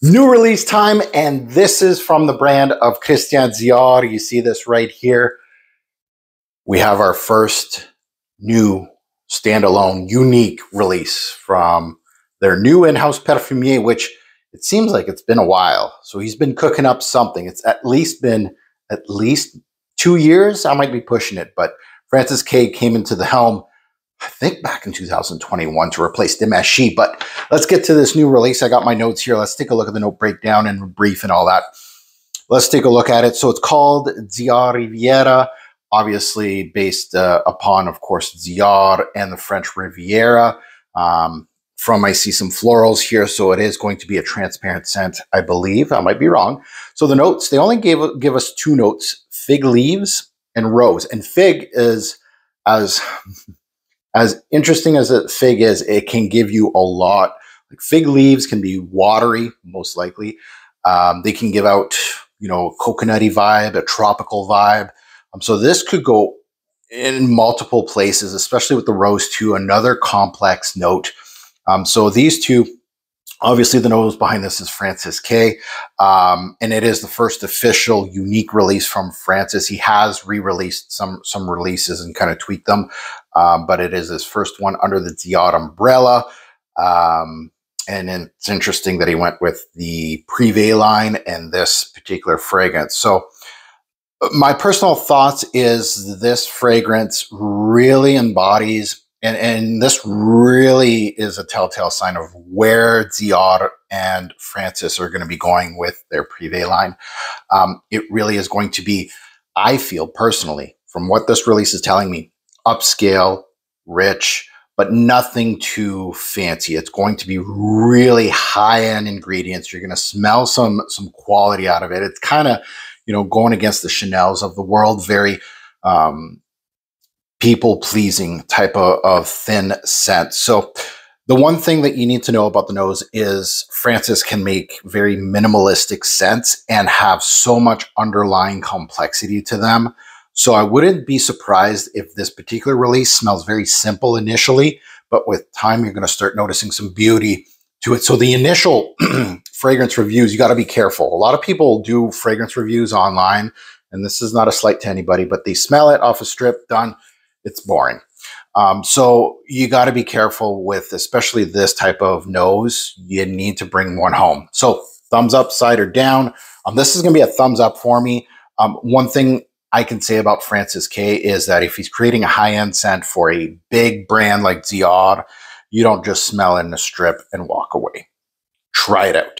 New release time, and this is from the brand of Christian Dior. You see this right here. We have our first new standalone, unique release from their new in-house perfumier, which it seems like it's been a while. So he's been cooking up something. It's at least been 2 years. I might be pushing it, but Francis K came into the helm, I think back in 2021 to replace Dimashi. But let's get to this new release. I got my notes here. Let's take a look at the note breakdown and brief and all that. Let's take a look at it. So it's called Dioriveria, obviously based upon, of course, Dior and the French Riviera. I see some florals here, so it is going to be a transparent scent, I believe. I might be wrong. So the notes, they only give us two notes: fig leaves and rose. And fig is as interesting as a fig is, it can give you a lot. Like fig leaves can be watery, most likely. They can give out, a coconutty vibe, a tropical vibe. So this could go in multiple places, especially with the rose too, another complex note. So these two, obviously the nose behind this is Francis K. And it is the first official unique release from Francis. He has re-released some releases and kind of tweaked them. But it is his first one under the Dior umbrella. And it's interesting that he went with the Privé line and this particular fragrance. So my personal thoughts is this fragrance really embodies, and this really is a telltale sign of where Dior and Francis are going to be going with their Privé line. It really is going to be, I feel personally, from what this release is telling me, upscale, rich, but nothing too fancy. It's going to be really high-end ingredients. You're going to smell some quality out of it. It's kind of, going against the Chanels of the world, very people-pleasing type of thin scent. So the one thing that you need to know about the nose is Francis can make very minimalistic scents and have so much underlying complexity to them. So I wouldn't be surprised if this particular release smells very simple initially, but with time, you're going to start noticing some beauty to it. So the initial fragrance reviews, you got to be careful. A lot of people do fragrance reviews online, and this is not a slight to anybody, but they smell it off a strip, done. It's boring. So you got to be careful with, especially this type of nose. You need to bring one home. So thumbs up, side, or down. This is going to be a thumbs up for me. One thing I can say about Francis K is that if he's creating a high-end scent for a big brand like Dior, you don't just smell it in a strip and walk away. Try it out.